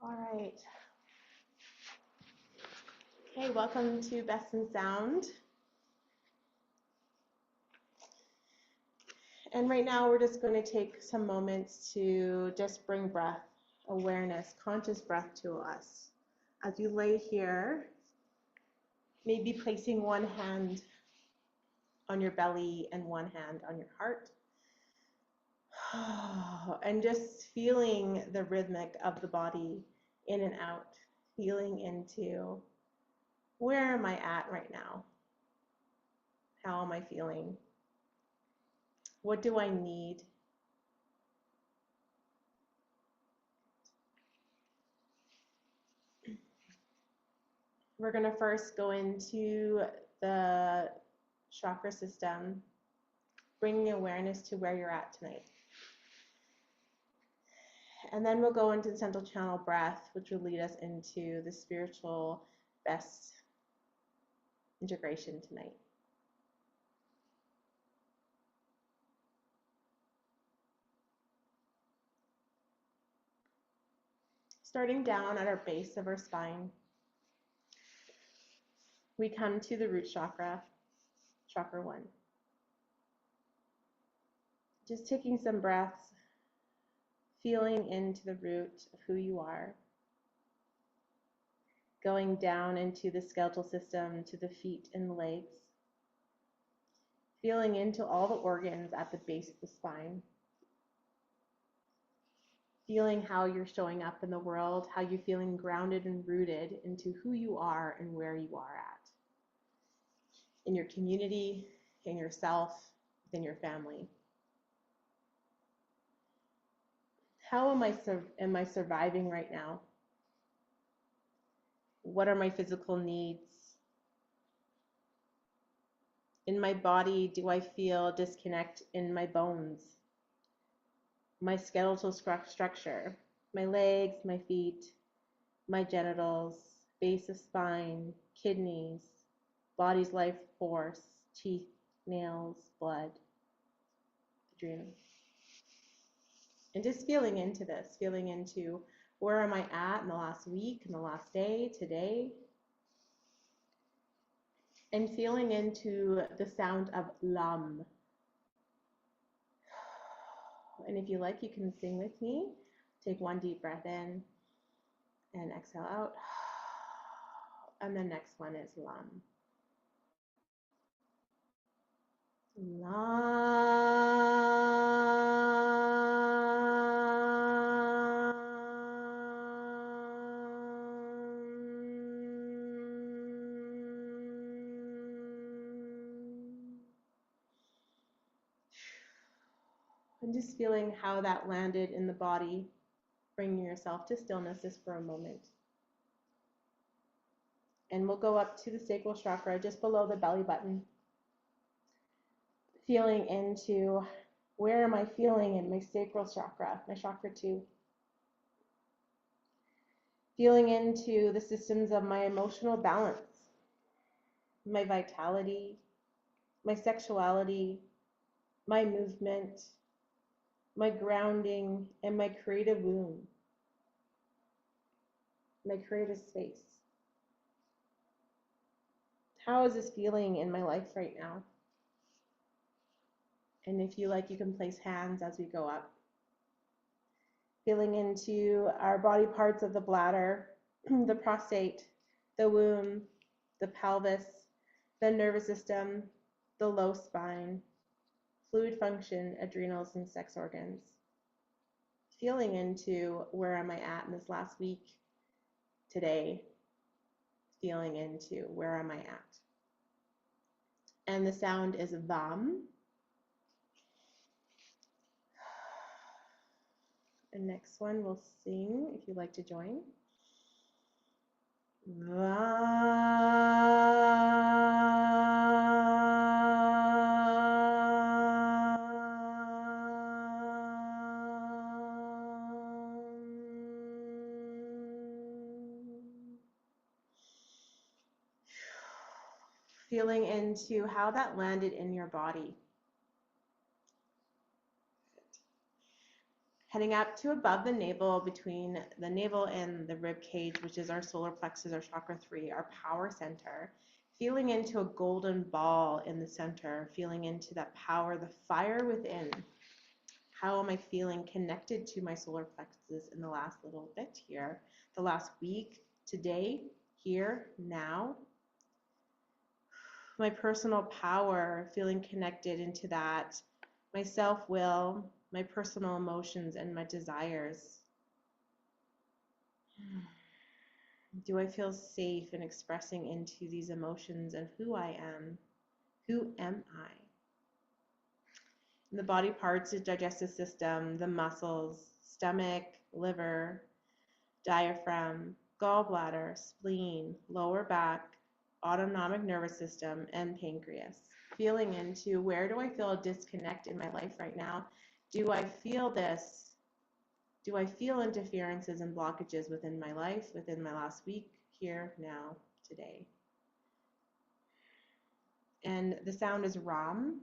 All right. Okay, welcome to Best in Sound. And right now we're just going to take some moments to just bring breath, awareness, conscious breath to us. As you lay here, maybe placing one hand on your belly and one hand on your heart. And just feeling the rhythmic of the body in and out, feeling into where am I at right now? How am I feeling? What do I need? We're going to first go into the chakra system, bringing awareness to where you're at tonight. And then we'll go into the central channel breath, which will lead us into the spiritual best integration tonight. Starting down at our base of our spine, we come to the root chakra, chakra 1. Just taking some breaths, feeling into the root of who you are, going down into the skeletal system, to the feet and legs, feeling into all the organs at the base of the spine, feeling how you're showing up in the world, how you're feeling grounded and rooted into who you are and where you are at, in your community, in yourself, within your family. How am I surviving right now? What are my physical needs? In my body, do I feel disconnect in my bones, my skeletal structure, my legs, my feet, my genitals, base of spine, kidneys, body's life force, teeth, nails, blood, adrenals? And just feeling into this, feeling into where am I at in the last week, in the last day, today, and feeling into the sound of lam. And if you like, you can sing with me. Take one deep breath in and exhale out. And the next one is lam. And just feeling how that landed in the body, bringing yourself to stillness just for a moment. And we'll go up to the sacral chakra, just below the belly button. Feeling into where am I feeling in my sacral chakra, my chakra 2. Feeling into the systems of my emotional balance, my vitality, my sexuality, my movement, my grounding, and my creative womb, my creative space. How is this feeling in my life right now? And if you like, you can place hands as we go up. Feeling into our body parts of the bladder, the prostate, the womb, the pelvis, the nervous system, the low spine, fluid function, adrenals, and sex organs. Feeling into where am I at in this last week, today, feeling into where am I at. And the sound is vam. And next one we'll sing if you'd like to join. Feeling into how that landed in your body. Heading up to above the navel, between the navel and the rib cage, which is our solar plexus, our chakra 3, our power center. Feeling into a golden ball in the center, feeling into that power, the fire within. How am I feeling connected to my solar plexus in the last little bit here, the last week, today, here, now? My personal power, feeling connected into that, my self-will, my personal emotions, and my desires. Do I feel safe in expressing into these emotions and who I am? Who am I? And the body parts, the digestive system, the muscles, stomach, liver, diaphragm, gallbladder, spleen, lower back, autonomic nervous system, and pancreas. Feeling into where do I feel a disconnect in my life right now? Do I feel this? Do I feel interferences and blockages within my life, within my last week, here, now, today? And the sound is Ram.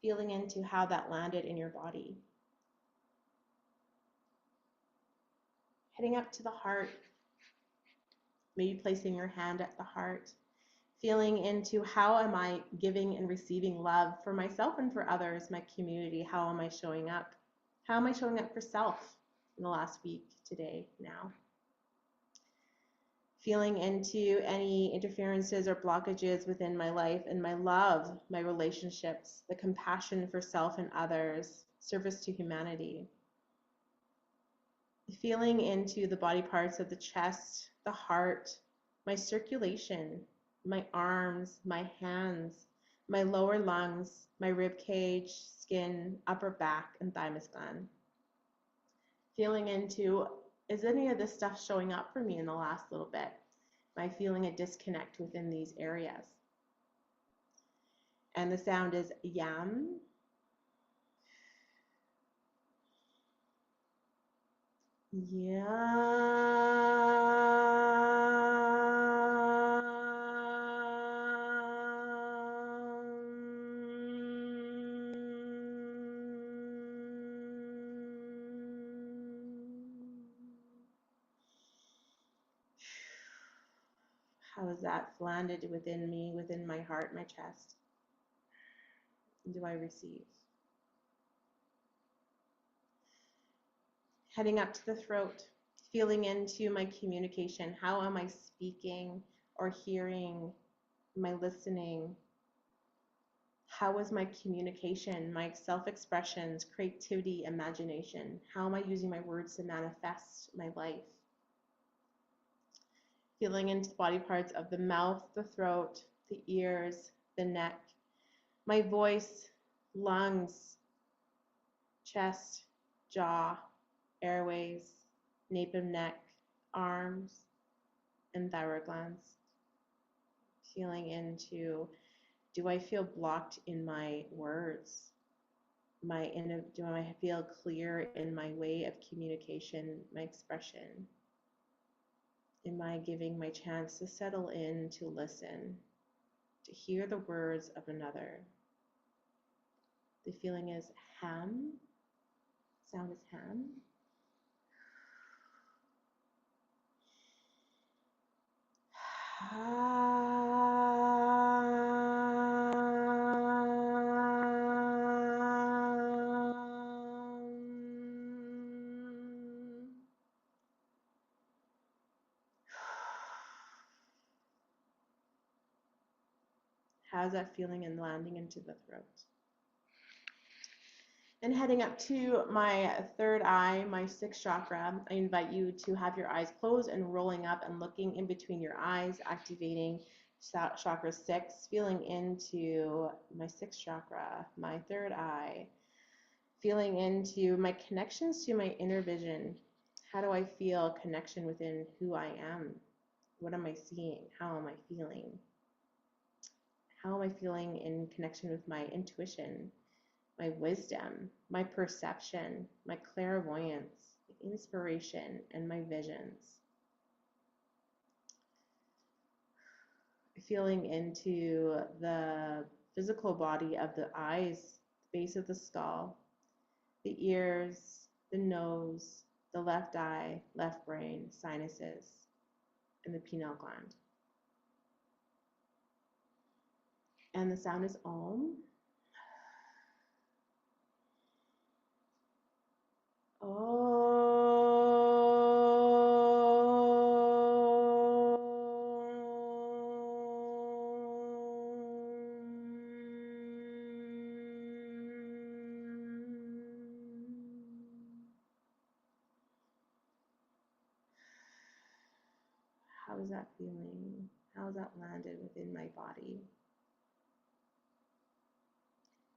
Feeling into how that landed in your body. Heading up to the heart, maybe placing your hand at the heart, feeling into how am I giving and receiving love for myself and for others, my community. How am I showing up? How am I showing up for self in the last week, today, now? Feeling into any interferences or blockages within my life and my love, my relationships, the compassion for self and others, service to humanity. Feeling into the body parts of the chest, the heart, my circulation, my arms, my hands, my lower lungs, my rib cage, skin, upper back, and thymus gland. Feeling into, is any of this stuff showing up for me in the last little bit? Am I feeling a disconnect within these areas? And the sound is Yam. How has that landed within me, within my heart, my chest? Do I receive? Heading up to the throat, feeling into my communication. How am I speaking or hearing? Am I listening? How is my communication, my self-expressions, creativity, imagination? How am I using my words to manifest my life? Feeling into the body parts of the mouth, the throat, the ears, the neck, my voice, lungs, chest, jaw, airways, nape of neck, arms, and thyroid glands. Feeling into, do I feel blocked in my words? Do I feel clear in my way of communication, my expression? Am I giving my chance to settle in, to listen, to hear the words of another? The feeling is ham. Sound is ham. How's that feeling and landing into the throat? And heading up to my third eye, my sixth chakra, I invite you to have your eyes closed and rolling up and looking in between your eyes, activating chakra 6, feeling into my sixth chakra, my third eye, feeling into my connections to my inner vision. How do I feel connection within who I am? What am I seeing? How am I feeling? How am I feeling in connection with my intuition, my wisdom, my perception, my clairvoyance, inspiration, and my visions? Feeling into the physical body of the eyes, the base of the skull, the ears, the nose, the left eye, left brain, sinuses, and the pineal gland. And the sound is Om. How is that feeling? How is that landed within my body?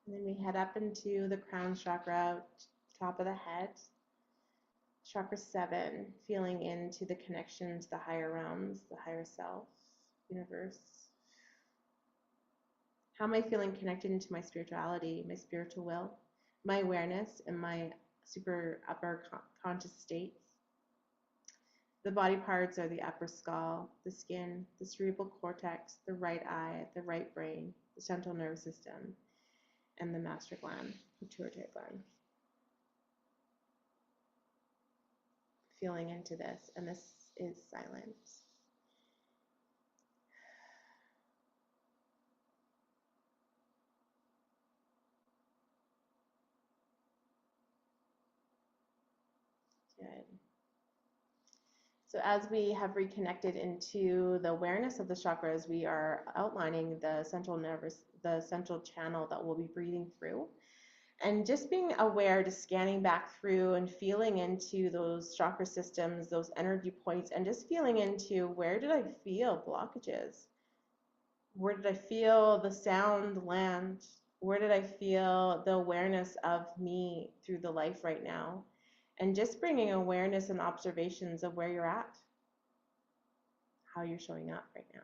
And then we head up into the crown chakra, top of the head. Chakra 7, feeling into the connection to the higher realms, the higher self, universe. How am I feeling connected into my spirituality, my spiritual will, my awareness, and my super upper conscious states? The body parts are the upper skull, the skin, the cerebral cortex, the right eye, the right brain, the central nervous system, and the master gland, pituitary gland. Feeling into this, and this is silence. Good. So as we have reconnected into the awareness of the chakras, we are outlining the central channel that we'll be breathing through. And just being aware, just scanning back through and feeling into those chakra systems, those energy points, and just feeling into where did I feel blockages? Where did I feel the sound land? Where did I feel the awareness of me through the life right now? And just bringing awareness and observations of where you're at, how you're showing up right now.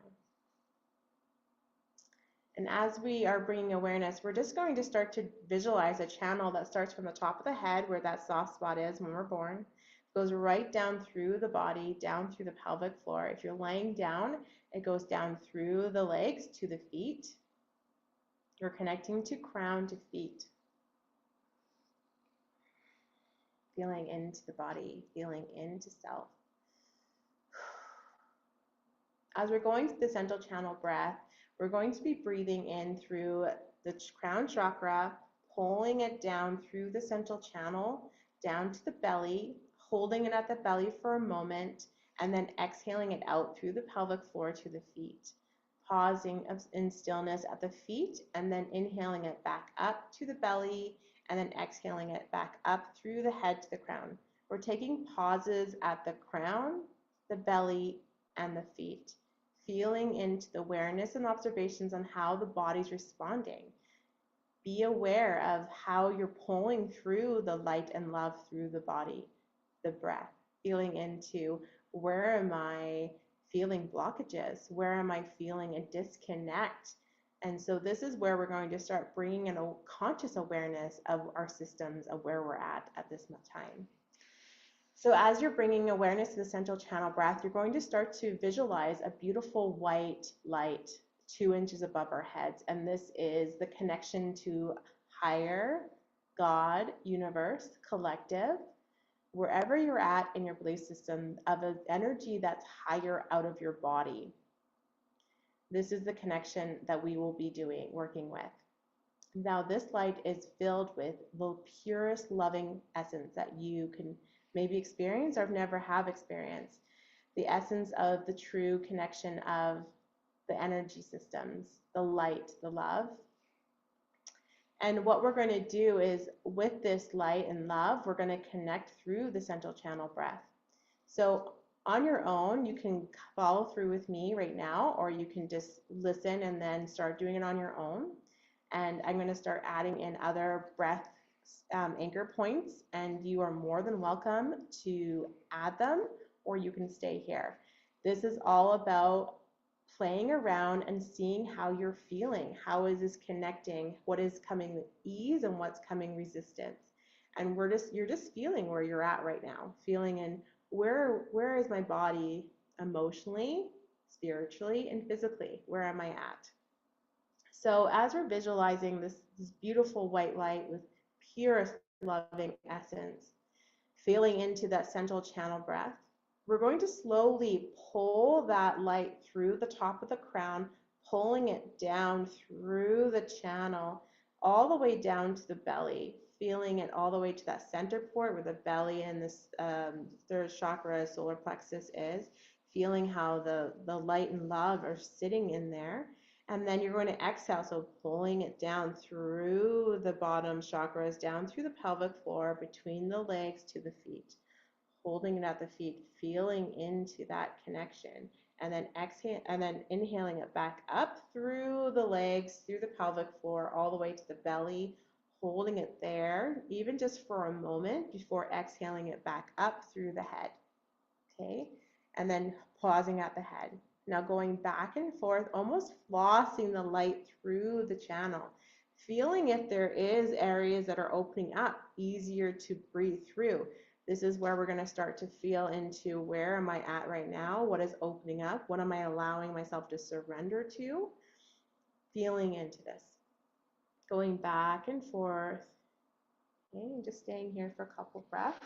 And as we are bringing awareness, we're just going to start to visualize a channel that starts from the top of the head, where that soft spot is when we're born, goes right down through the body, down through the pelvic floor. If you're laying down, it goes down through the legs to the feet. You're connecting to crown to feet. Feeling into the body, feeling into self. As we're going through the central channel breath, we're going to be breathing in through the crown chakra, pulling it down through the central channel, down to the belly, holding it at the belly for a moment, and then exhaling it out through the pelvic floor to the feet. Pausing in stillness at the feet, and then inhaling it back up to the belly, and then exhaling it back up through the head to the crown. We're taking pauses at the crown, the belly, and the feet, feeling into the awareness and observations on how the body's responding. Be aware of how you're pulling through the light and love through the body, the breath, feeling into where am I feeling blockages? Where am I feeling a disconnect? And so this is where we're going to start bringing in a conscious awareness of our systems, of where we're at this time. So as you're bringing awareness to the central channel breath, you're going to start to visualize a beautiful white light 2 inches above our heads. And this is the connection to higher, God, universe, collective, wherever you're at in your belief system, of an energy that's higher out of your body. This is the connection that we will be working with. Now, this light is filled with the purest loving essence that you can maybe experience or never have experienced. The essence of the true connection of the energy systems, the light, the love. And what we're going to do is, with this light and love, we're going to connect through the central channel breath. So on your own, you can follow through with me right now, or you can just listen and then start doing it on your own. And I'm going to start adding in other breath anchor points, and you are more than welcome to add them, or you can stay here. This is all about playing around and seeing how you're feeling. How is this connecting? What is coming with ease and what's coming resistance? And you're just feeling where you're at right now, feeling in where is my body emotionally, spiritually, and physically? Where am I at? So as we're visualizing this beautiful white light with purest loving essence, feeling into that central channel breath, we're going to slowly pull that light through the top of the crown, pulling it down through the channel, all the way down to the belly, feeling it all the way to that center port where the belly and this third chakra, solar plexus is, feeling how the light and love are sitting in there. And then you're going to exhale, so pulling it down through the bottom chakras, down through the pelvic floor, between the legs to the feet, holding it at the feet, feeling into that connection, and then exhale, and then inhaling it back up through the legs, through the pelvic floor, all the way to the belly, holding it there, even just for a moment before exhaling it back up through the head. Okay, and then pausing at the head. Now going back and forth, almost flossing the light through the channel, feeling if there is areas that are opening up, easier to breathe through. This is where we're going to start to feel into where am I at right now? What is opening up? What am I allowing myself to surrender to? Feeling into this. Going back and forth. Okay, and just staying here for a couple breaths.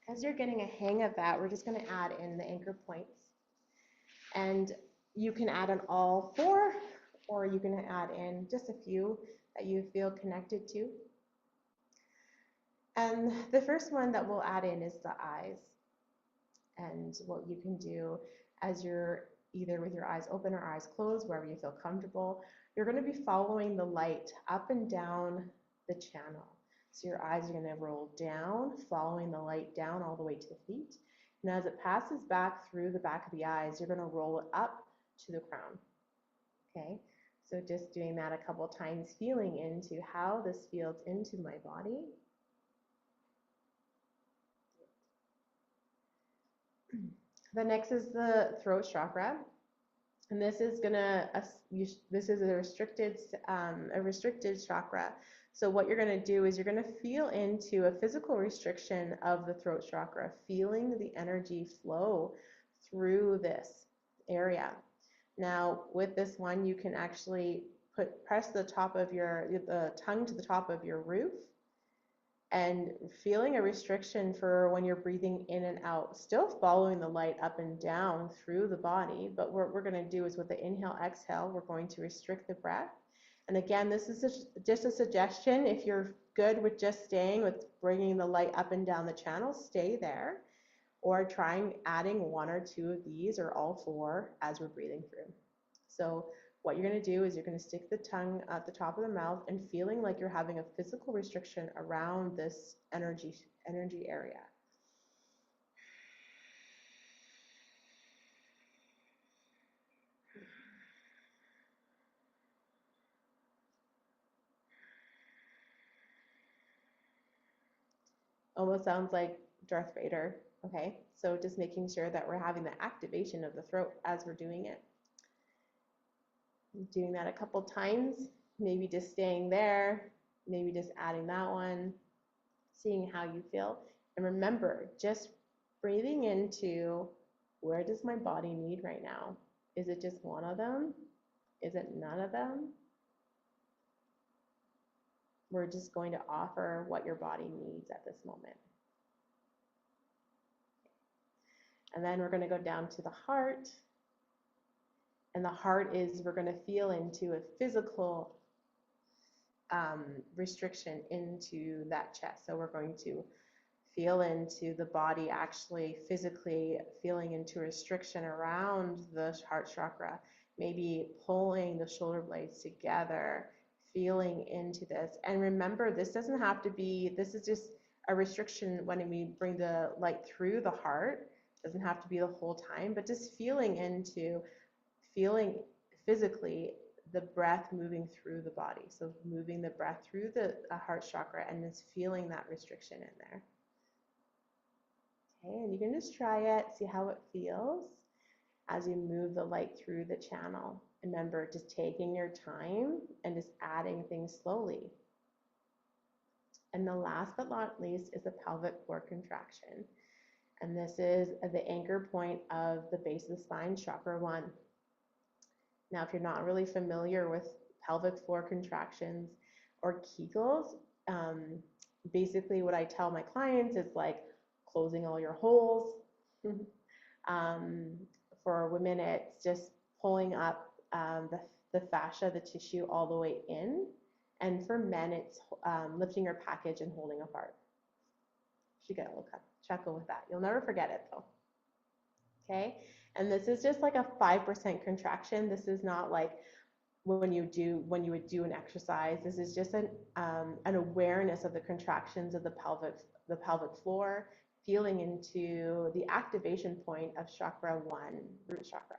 As you're getting a hang of that, we're just going to add in the anchor points. And you can add in all 4, or you can add in just a few that you feel connected to. And the first one that we'll add in is the eyes. And what you can do as you're either with your eyes open or eyes closed, wherever you feel comfortable, you're going to be following the light up and down the channel. So your eyes are going to roll down, following the light down all the way to the feet. And as it passes back through the back of the eyes, you're going to roll it up to the crown. Okay, so just doing that a couple times, feeling into how this feels into my body. The next is the throat chakra. And this is a restricted chakra. So what you're going to do is you're going to feel into a physical restriction of the throat chakra, feeling the energy flow through this area. Now, with this one, you can actually press the tongue to the top of your roof, and feeling a restriction for when you're breathing in and out, still following the light up and down through the body. But what we're going to do is with the inhale, exhale, we're going to restrict the breath. And again, this is just a suggestion. If you're good with just staying with bringing the light up and down the channel, stay there, or trying adding 1 or 2 of these, or all 4 as we're breathing through. So what you're going to do is you're going to stick the tongue at the top of the mouth and feeling like you're having a physical restriction around this energy area. Almost sounds like Darth Vader. Okay, so just making sure that we're having the activation of the throat as we're doing it. Doing that a couple times, maybe just staying there, maybe just adding that one, seeing how you feel. And remember, just breathing into, where does my body need right now? Is it just one of them? Is it none of them? We're just going to offer what your body needs at this moment. And then we're going to go down to the heart. And the heart is, we're going to feel into a physical restriction into that chest. So we're going to feel into the body actually physically feeling into restriction around the heart chakra, maybe pulling the shoulder blades together, feeling into this. And remember, this doesn't have to be, this is just a restriction when we bring the light through the heart. It doesn't have to be the whole time, but just feeling into, feeling physically the breath moving through the body. So moving the breath through the heart chakra and just feeling that restriction in there. Okay, and you can just try it, see how it feels as you move the light through the channel. Remember, just taking your time and just adding things slowly. And the last but not least is the pelvic floor contraction. And this is the anchor point of the base of the spine, chakra 1. Now, if you're not really familiar with pelvic floor contractions or Kegels, basically what I tell my clients is like closing all your holes. For women, it's just pulling up the fascia, the tissue, all the way in. And for men, it's lifting your package and holding apart. You should get a little chuckle with that. You'll never forget it though. Okay, and this is just like a 5% contraction. This is not like when you would do an exercise. This is just an awareness of the contractions of the pelvic floor, feeling into the activation point of chakra 1, root chakra.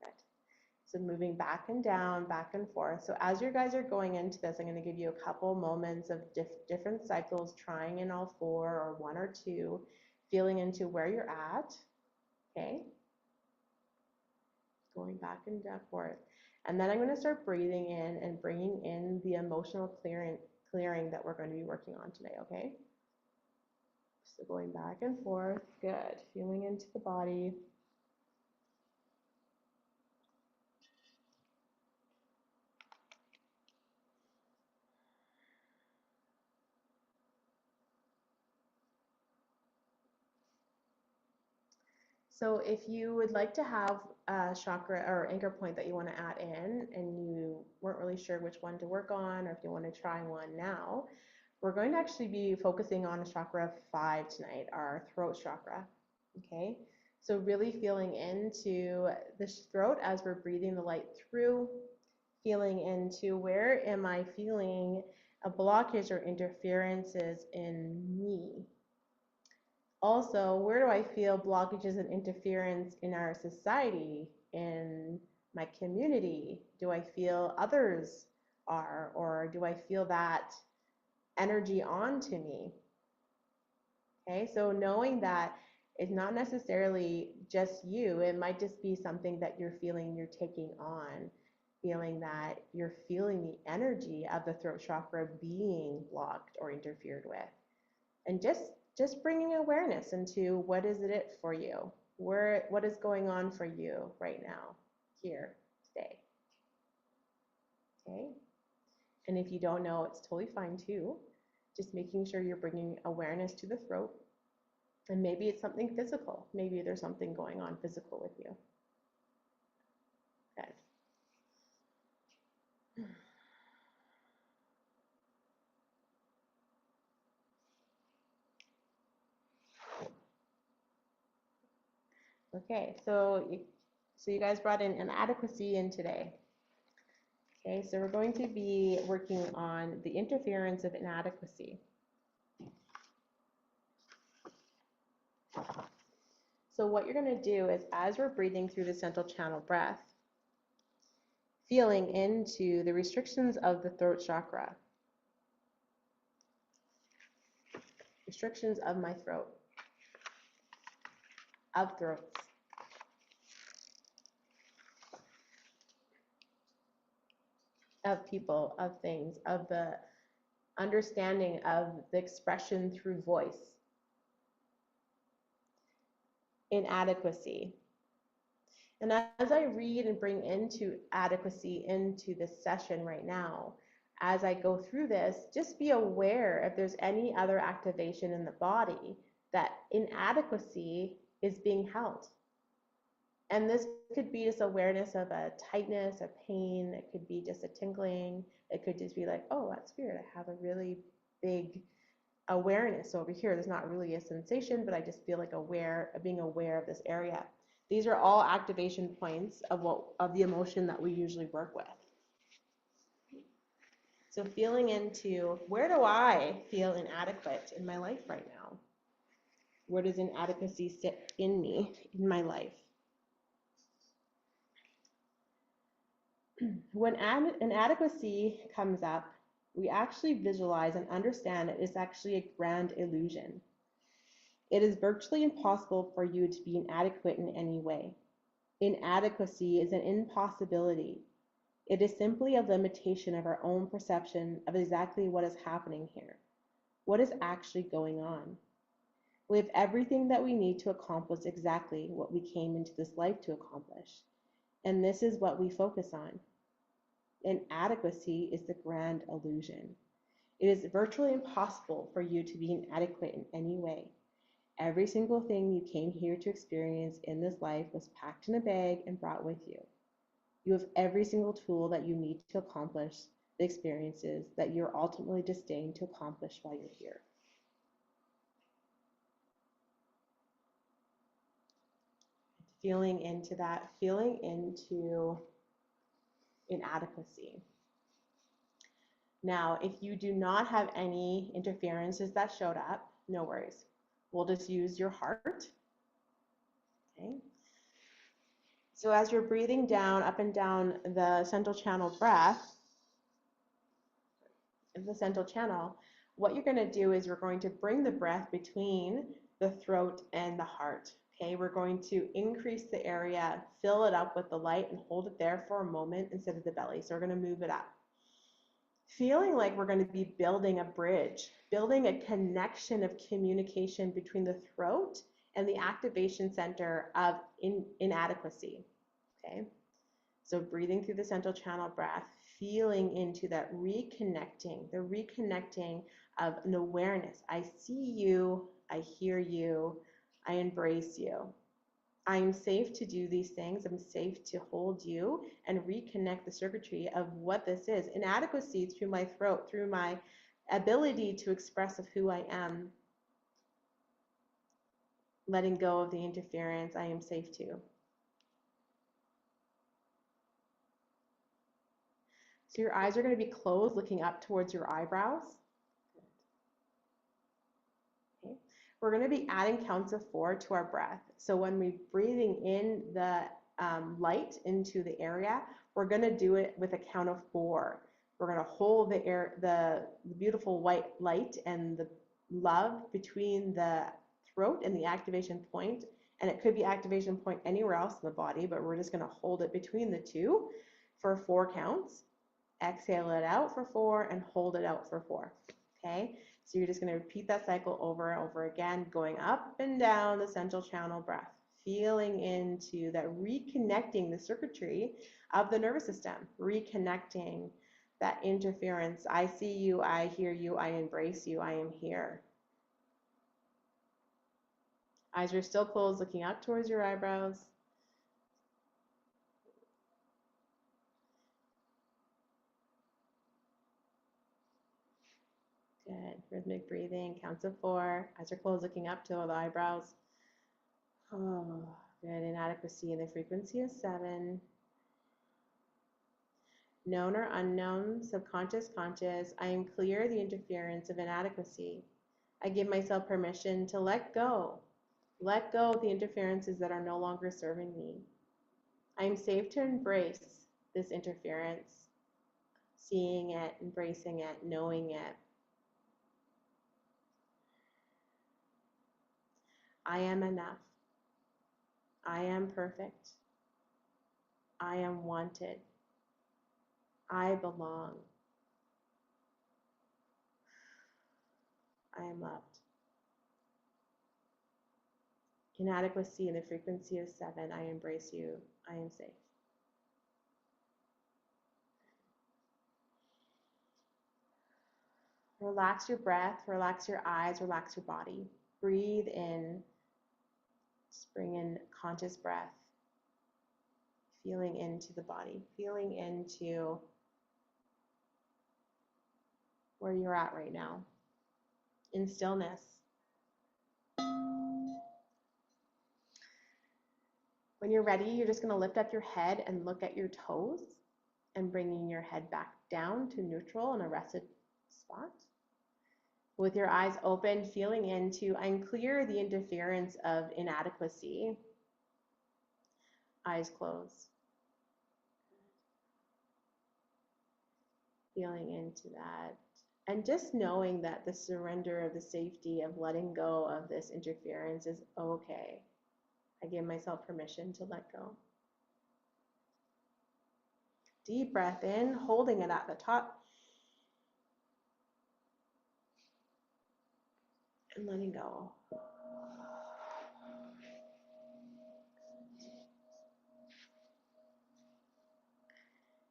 Good. So moving back and down, back and forth. So as you guys are going into this, I'm going to give you a couple moments of different cycles, trying in all 4 or 1 or 2, feeling into where you're at. Okay. Going back and forth. And then I'm going to start breathing in and bringing in the emotional clearing that we're going to be working on today, okay? So going back and forth, good. Feeling into the body. So if you would like to have a chakra or anchor point that you want to add in and you weren't really sure which one to work on, or if you want to try one now, we're going to actually be focusing on chakra 5 tonight, our throat chakra, okay? So really feeling into the throat as we're breathing the light through, feeling into where am I feeling a blockage or interferences in me. Also, where do I feel blockages and interference in our society, in my community? Do I feel others are, or do I feel that energy onto me? Okay, so knowing that it's not necessarily just you, it might just be something that you're feeling you're taking on, feeling that you're feeling the energy of the throat chakra being blocked or interfered with. And just bringing awareness into what is it for you, what is going on for you right now, here, today. Okay, and if you don't know, it's totally fine too. Just making sure you're bringing awareness to the throat. And maybe it's something physical. Maybe there's something going on physical with you. Okay. Okay, so you guys brought in inadequacy in today. Okay, so we're going to be working on the interference of inadequacy. So what you're going to do is, as we're breathing through the central channel breath, feeling into the restrictions of the throat chakra. Restrictions of my throat. Of throats. Of people, of things, of the understanding of the expression through voice. Inadequacy. And as I read and bring into adequacy into this session right now, as I go through this, just be aware if there's any other activation in the body that inadequacy is being held. And this could be just awareness of a tightness, a pain. It could be just a tingling. It could just be like, oh, that's weird. I have a really big awareness over here. There's not really a sensation, but I just feel like being aware of this area. These are all activation points of the emotion that we usually work with. So feeling into, where do I feel inadequate in my life right now? Where does inadequacy sit in me, in my life? When inadequacy comes up, we actually visualize and understand it is actually a grand illusion. It is virtually impossible for you to be inadequate in any way. Inadequacy is an impossibility. It is simply a limitation of our own perception of exactly what is happening here. What is actually going on? We have everything that we need to accomplish exactly what we came into this life to accomplish. And this is what we focus on. Inadequacy is the grand illusion. It is virtually impossible for you to be inadequate in any way. Every single thing you came here to experience in this life was packed in a bag and brought with you. You have every single tool that you need to accomplish the experiences that you're ultimately destined to accomplish while you're here. Feeling into that, feeling into inadequacy. Now, if you do not have any interferences that showed up, no worries. We'll just use your heart. Okay. So as you're breathing down, up and down the central channel breath, the central channel, what you're going to do is you're going to bring the breath between the throat and the heart. Okay, we're going to increase the area, fill it up with the light, and hold it there for a moment instead of the belly. So we're going to move it up. Feeling like we're going to be building a bridge, building a connection of communication between the throat and the activation center of inadequacy. Okay, so breathing through the central channel breath, feeling into that reconnecting, the reconnecting of an awareness. I see you, I hear you, I embrace you. I am safe to do these things. I'm safe to hold you and reconnect the circuitry of what this is. Inadequacy through my throat, through my ability to express of who I am. Letting go of the interference, I am safe to. So your eyes are going to be closed, looking up towards your eyebrows. Okay. We're going to be adding counts of 4 to our breath. So when we're breathing in the light into the area, we're going to do it with a count of 4. We're going to hold the beautiful white light and the love between the throat and the activation point. And it could be activation point anywhere else in the body, but we're just going to hold it between the two for 4 counts. Exhale it out for 4 and hold it out for 4. Okay, so you're just going to repeat that cycle over and over again, going up and down the central channel breath, feeling into that, reconnecting the circuitry of the nervous system, reconnecting that interference. I see you, I hear you, I embrace you, I am here. Eyes are still closed, looking up towards your eyebrows. Good. Rhythmic breathing, counts of 4. Eyes are closed, looking up to the eyebrows. Oh, good. Inadequacy in the frequency of 7. Known or unknown, subconscious, conscious, I am clear the interference of inadequacy. I give myself permission to let go. Let go of the interferences that are no longer serving me. I am safe to embrace this interference, seeing it, embracing it, knowing it. I am enough. I am perfect. I am wanted. I belong. I am loved. Inadequacy in the frequency of 7. I embrace you. I am safe. Relax your breath, relax your eyes, relax your body. Breathe in Just bring in conscious breath, feeling into the body, feeling into where you're at right now, in stillness. When you're ready, you're just going to lift up your head and look at your toes and bringing your head back down to neutral in a rested spot. With your eyes open, feeling into and clear the interference of inadequacy. Eyes closed. Feeling into that. And just knowing that the surrender of the safety of letting go of this interference is okay. I give myself permission to let go. Deep breath in, holding it at the top. And letting go.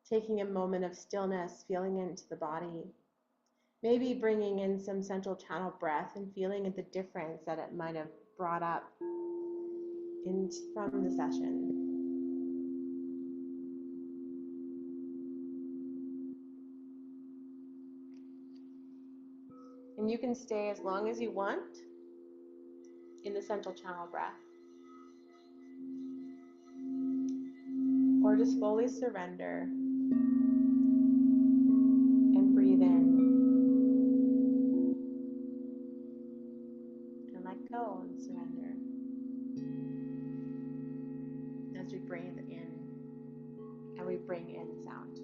Taking a moment of stillness, feeling into the body. Maybe bringing in some central channel breath and feeling the difference that it might have brought up from the session. And you can stay as long as you want in the central channel breath. Or just fully surrender and breathe in. And let go and surrender. As we breathe in and we bring in sound.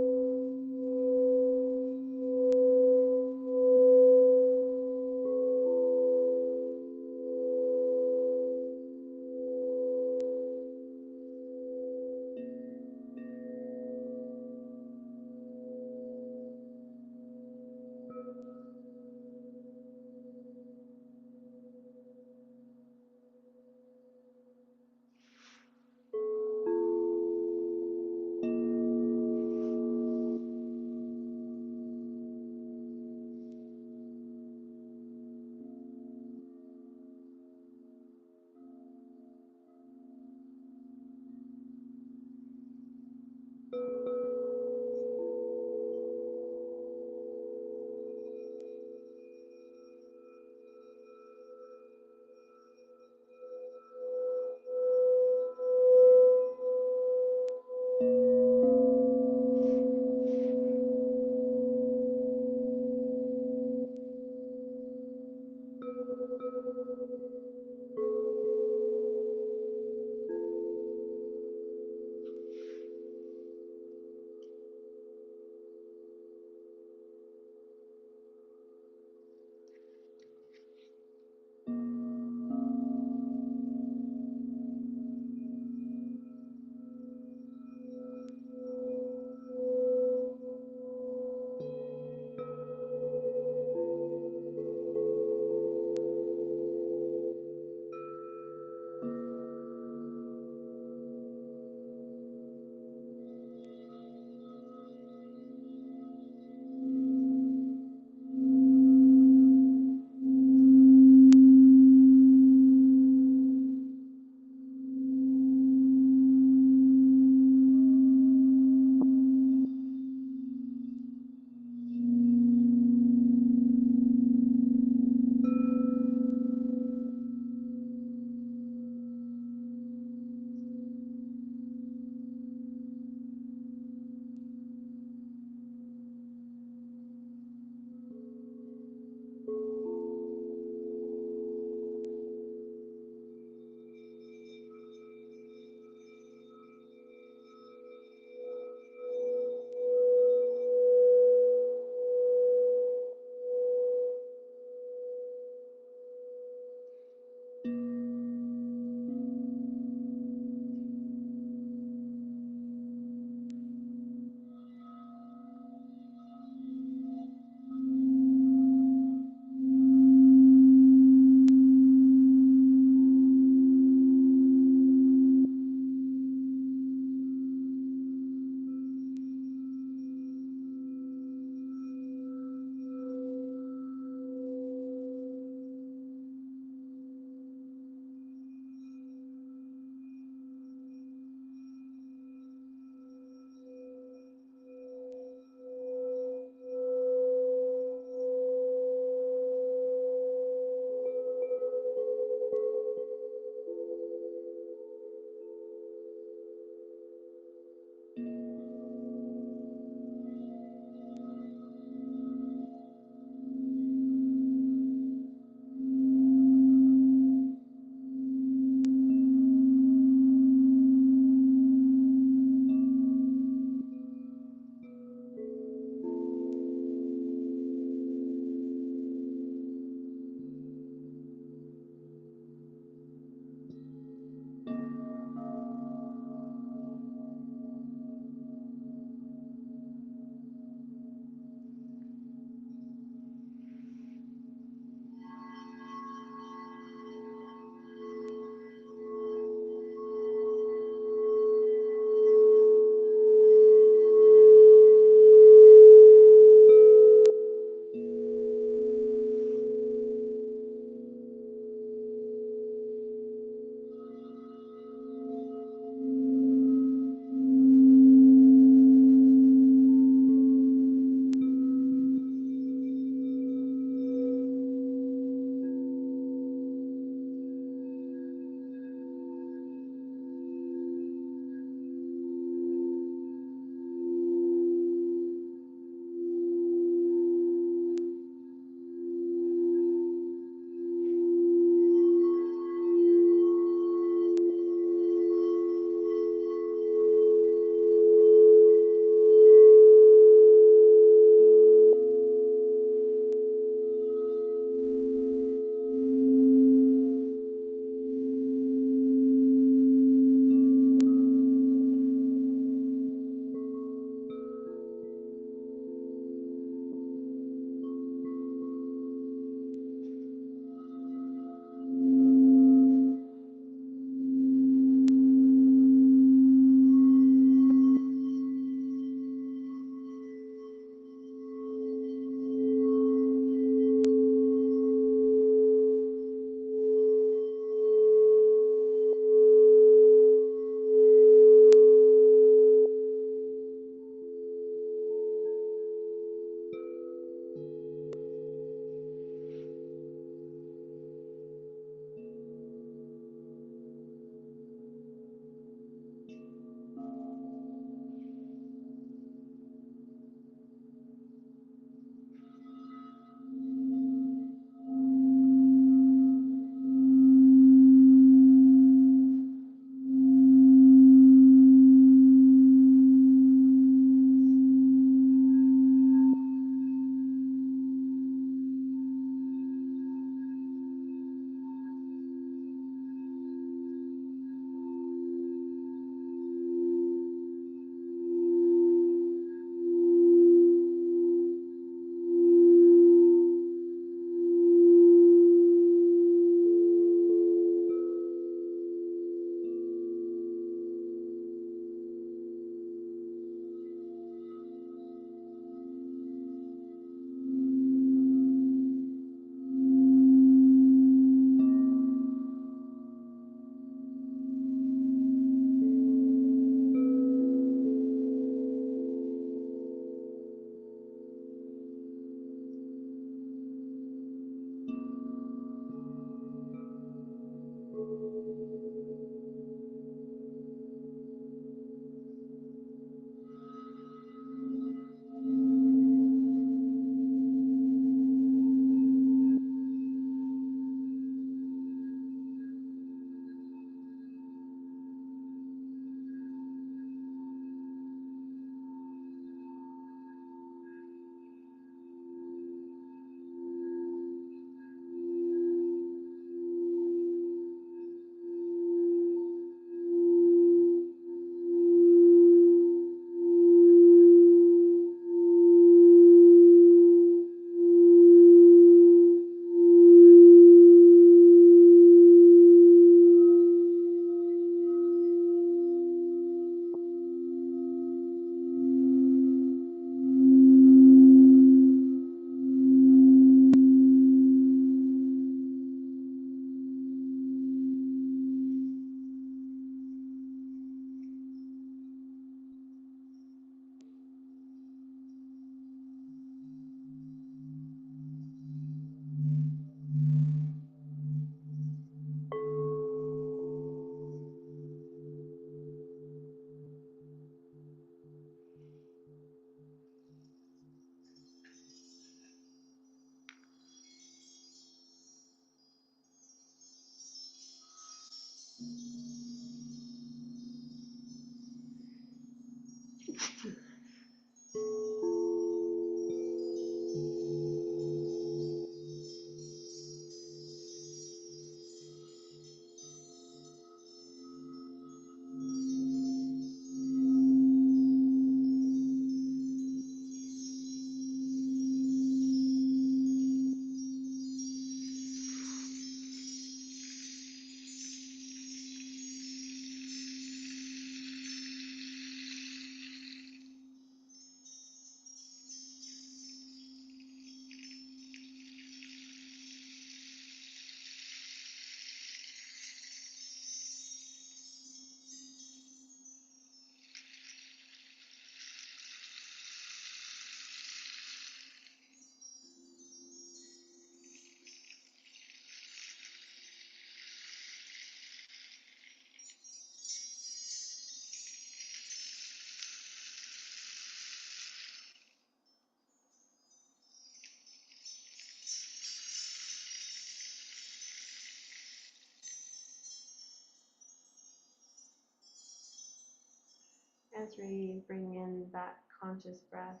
As we bring in that conscious breath,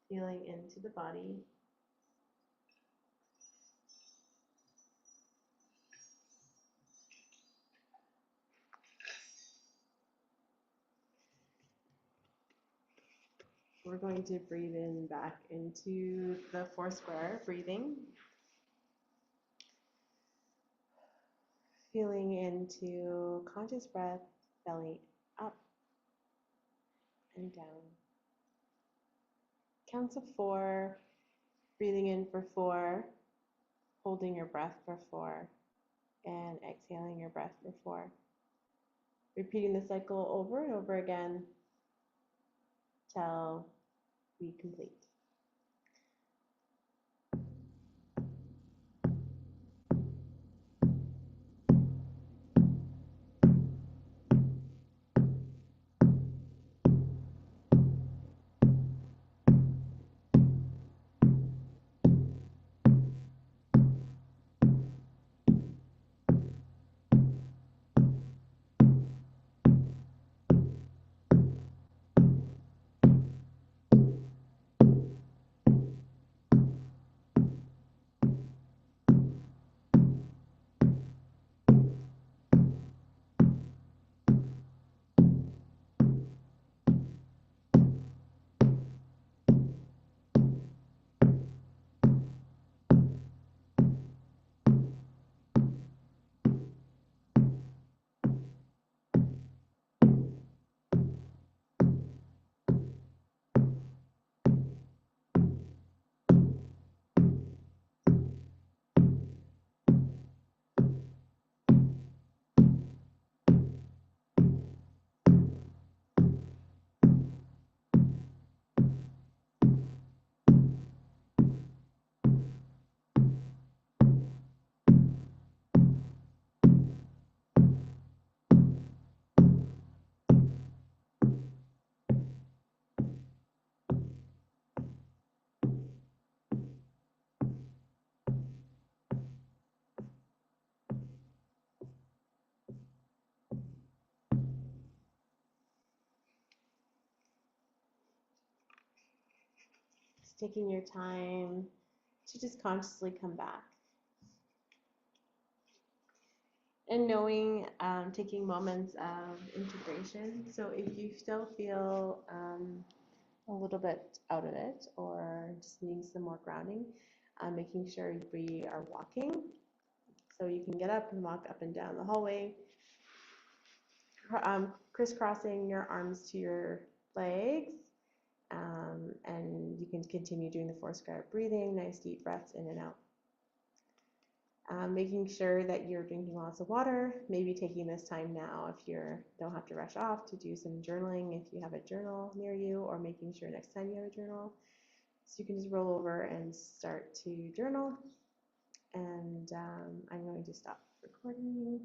feeling into the body. We're going to breathe in back into the 4 square breathing. Feeling into conscious breath, belly up and down. Counts of 4, breathing in for 4, holding your breath for 4, and exhaling your breath for 4. Repeating the cycle over and over again till we complete. Just taking your time to just consciously come back. And knowing, taking moments of integration. So if you still feel a little bit out of it or just needing some more grounding, making sure we are walking. So you can get up and walk up and down the hallway, crisscrossing your arms to your legs. And you can continue doing the 4 square breathing, nice deep breaths in and out. Making sure that you're drinking lots of water, maybe taking this time now if you don't have to rush off to do some journaling if you have a journal near you, or making sure next time you have a journal. So you can just roll over and start to journal. And I'm going to stop recording.